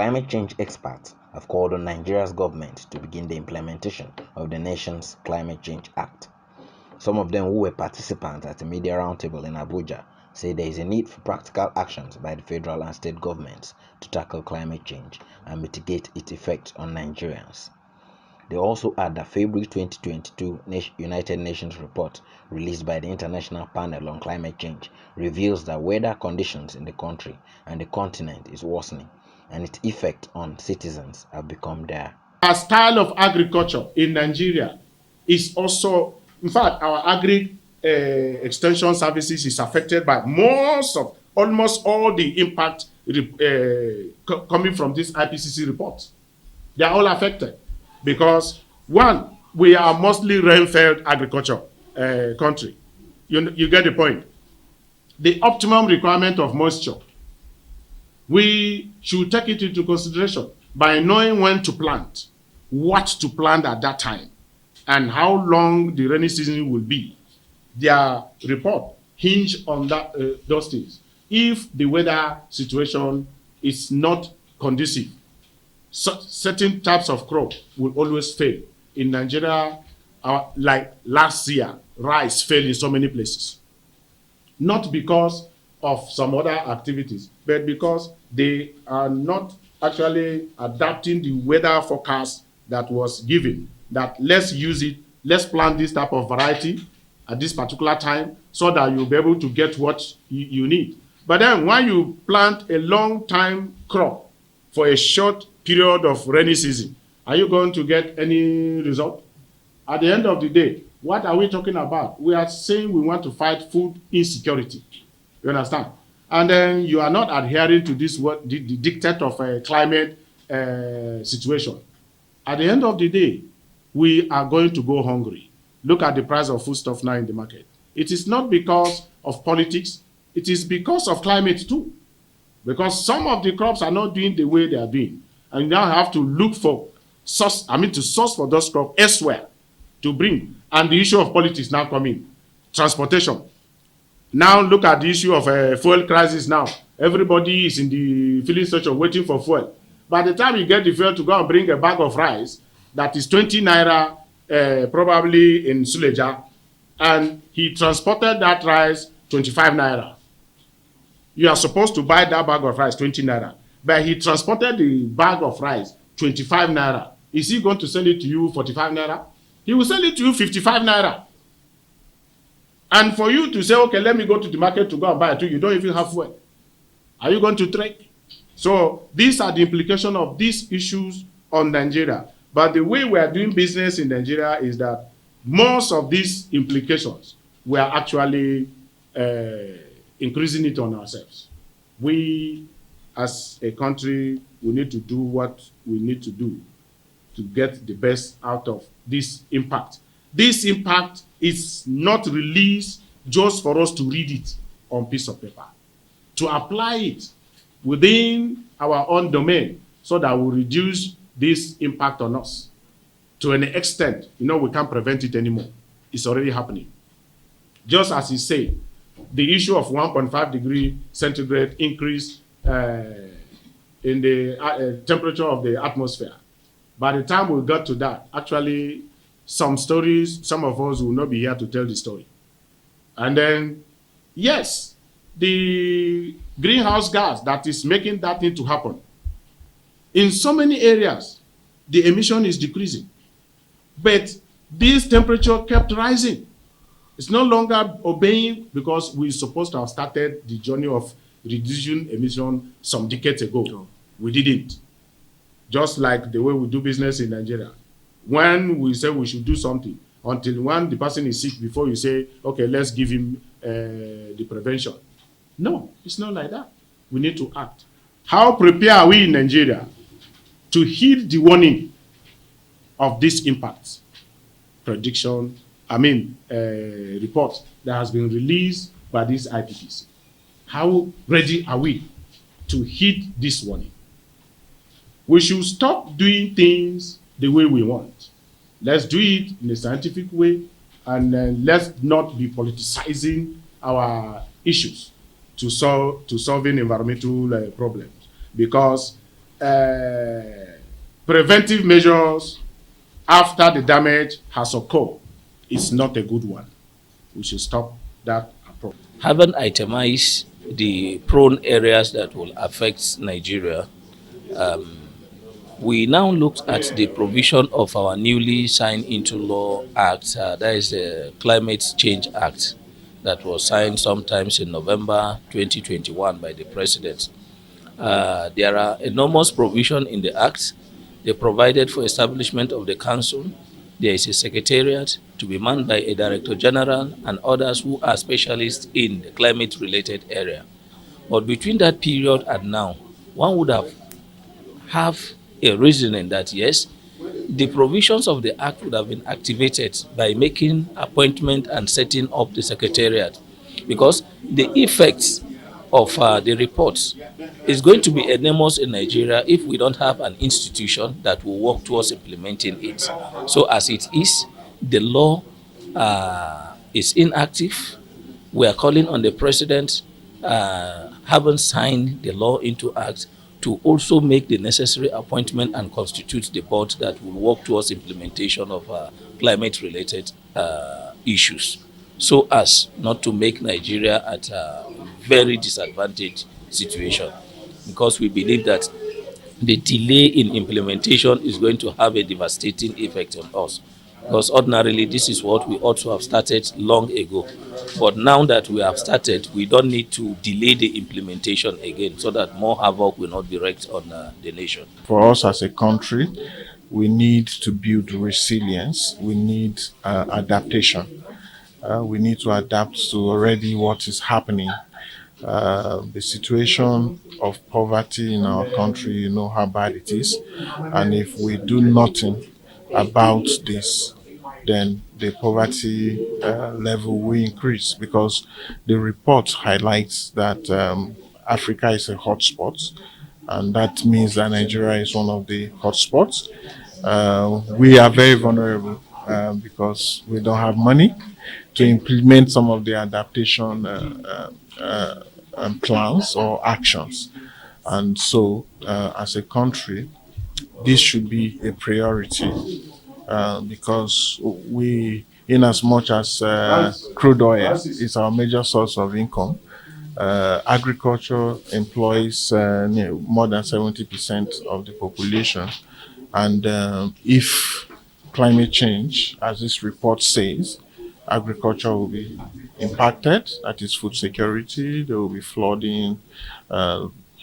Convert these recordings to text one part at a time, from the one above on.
Climate change experts have called on Nigeria's government to begin the implementation of the nation's Climate Change Act. Some of them who were participants at a media roundtable in Abuja say there is a need for practical actions by the federal and state governments to tackle climate change and mitigate its effects on Nigerians. They also add that February 2022 United Nations report released by the International Panel on Climate Change reveals that weather conditions in the country and the continent is worsening, and its effect on citizens have become dire. Our style of agriculture in Nigeria is also, in fact, our agri extension services is affected by almost all the impact coming from this IPCC report. They are all affected because, one, we are mostly rain-fed agriculture country. You get the point. The optimum requirement of moisture, we should take it into consideration by knowing when to plant, what to plant at that time, and how long the rainy season will be. Their report hinge on those things. If the weather situation is not conducive, certain types of crop will always fail. In Nigeria, like last year, rice failed in so many places. Not because of some other activities, but because they are not actually adapting the weather forecast that was given, that let's use it, let's plant this type of variety at this particular time so that you'll be able to get what you need. But then when you plant a long time crop for a short period of rainy season, are you going to get any result? At the end of the day, what are we talking about? We are saying we want to fight food insecurity. You understand? And then you are not adhering to this the dictate of a climate situation. At the end of the day, we are going to go hungry. Look at the price of foodstuff now in the market. It is not because of politics. It is because of climate too. Because some of the crops are not doing the way they are doing. And you now have to look for source for those crops elsewhere to bring. And the issue of politics now coming. Transportation. Now look at the issue of fuel crisis now. Everybody is in the filling station waiting for fuel. By the time you get the fuel to go and bring a bag of rice that is 20 naira, probably in Suleja, and he transported that rice 25 naira. You are supposed to buy that bag of rice 20 naira, but he transported the bag of rice 25 naira. Is he going to sell it to you 45 naira? He will sell it to you 55 naira. And for you to say, okay, let me go to the market to go and buy it, you don't even have fuel. Are you going to trade? So these are the implications of these issues on Nigeria. But the way we are doing business in Nigeria is that most of these implications, we are actually increasing it on ourselves. We, as a country, we need to do what we need to do to get the best out of this impact. This impact is not released just for us to read it on piece of paper. To apply it within our own domain so that we reduce this impact on us. To an extent, we can't prevent it anymore. It's already happening. Just as he said, the issue of 1.5 degree centigrade increase in the temperature of the atmosphere. By the time we got to that, actually, some stories, some of us will not be here to tell the story. And then, yes, the greenhouse gas that is making that thing to happen. In so many areas, the emission is decreasing. But this temperature kept rising. It's no longer obeying because we're supposed to have started the journey of reducing emission some decades ago. We didn't. Just like the way we do business in Nigeria. When we say we should do something, until when the person is sick before you say, okay, let's give him the prevention. No, it's not like that. We need to act. How prepared are we in Nigeria to heed the warning of this impact report that has been released by this IPCC? How ready are we to heed this warning? We should stop doing things the way we want. Let's do it in a scientific way, and let's not be politicizing our issues to solving environmental problems. Because preventive measures after the damage has occurred is not a good one. We should stop that approach. Having itemized the prone areas that will affect Nigeria, we now looked at the provision of our newly signed into law act, that is the Climate Change Act, that was signed sometimes in November 2021 by the President. There are enormous provisions in the act. They provided for establishment of the council. There is a secretariat to be manned by a director general and others who are specialists in the climate-related area. But between that period and now, one would have a reasoning that yes, the provisions of the act would have been activated by making appointment and setting up the secretariat, because the effects of the reports is going to be enormous in Nigeria if we don't have an institution that will work towards implementing it. So as it is, the law is inactive. We are calling on the president, having signed the law into act, to also make the necessary appointment and constitute the board that will work towards implementation of climate-related issues, so as not to make Nigeria at a very disadvantaged situation, because we believe that the delay in implementation is going to have a devastating effect on us. Because ordinarily, this is what we ought to have started long ago. But now that we have started, we don't need to delay the implementation again, so that more havoc will not be wreaked on the nation. For us as a country, we need to build resilience. We need adaptation. We need to adapt to already what is happening. The situation of poverty in our country, you know how bad it is. And if we do nothing about this, then the poverty level will increase, because the report highlights that Africa is a hotspot, and that means that Nigeria is one of the hotspots. We are very vulnerable because we don't have money to implement some of the adaptation plans or actions. And so, as a country, this should be a priority. Because we, in as much as crude oil is our major source of income, agriculture employs more than 70% of the population. And if climate change, as this report says, agriculture will be impacted, that is food security, there will be flooding,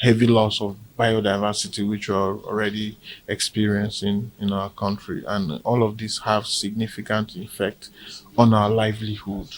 heavy loss of biodiversity, which we are already experiencing in our country. And all of these have significant effect on our livelihood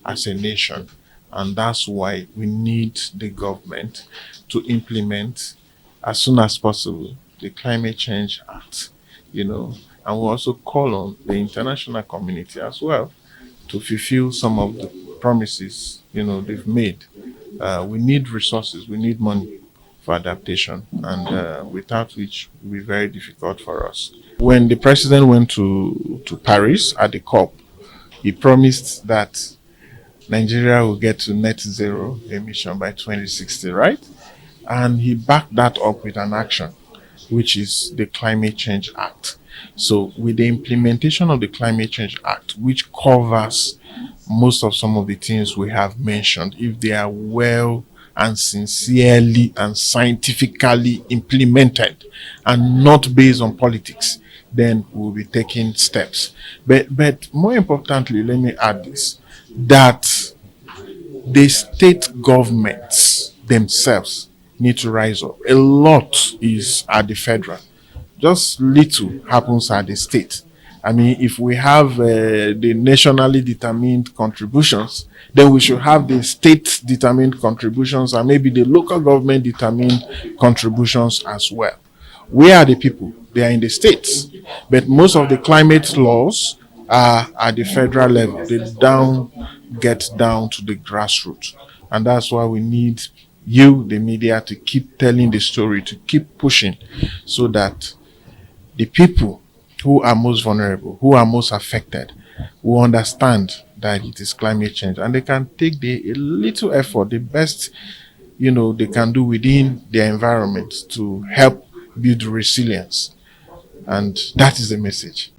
as a nation. And that's why we need the government to implement as soon as possible the Climate Change Act, and we also call on the international community as well to fulfill some of the promises, they've made. We need resources, we need money for adaptation, and without which it will be very difficult for us. When the president went to Paris at the COP, he promised that Nigeria will get to net zero emission by 2060, right? And he backed that up with an action, which is the Climate Change Act. So with the implementation of the Climate Change Act, which covers most of some of the things we have mentioned, if they are well and sincerely and scientifically implemented and not based on politics, then we'll be taking steps. But more importantly, let me add this, that the state governments themselves need to rise up. A lot is at the federal. Just little happens at the state. I mean, if we have the nationally determined contributions, then we should have the state-determined contributions and maybe the local government-determined contributions as well. We are the people, they are in the states. But most of the climate laws are at the federal level. They get down to the grassroots. And that's why we need you, the media, to keep telling the story, to keep pushing, so that the people who are most vulnerable, who are most affected, will understand that it is climate change, and they can take a little effort, the best they can do within their environment to help build resilience. And that is the message.